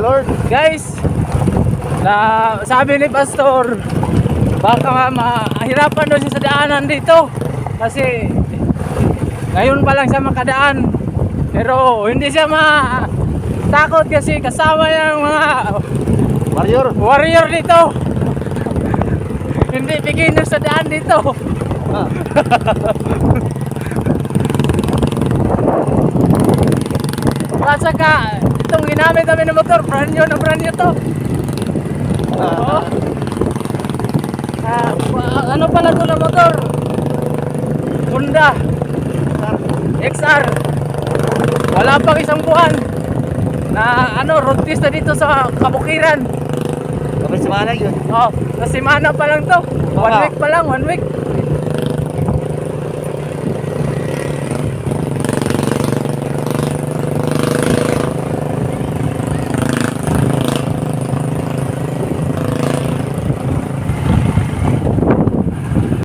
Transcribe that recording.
Lord. Guys, sabi ni Pastor, baka mahirapan daw siya sa daanan dito. Kasi ngayon pa lang siya makadaan. Pero hindi siya takot kasi kasama yung mga warrior dito. Hindi beginner sa daan dito. At saka itong ginamit namin ng motor, brand new to. Oo. Ano pala ito na motor? Honda XR. Wala pang isang buwan na road test na dito sa Kabukiran. Kapag semana yun. Oh, sa semana pa lang to. 1 week pa lang, 1 week.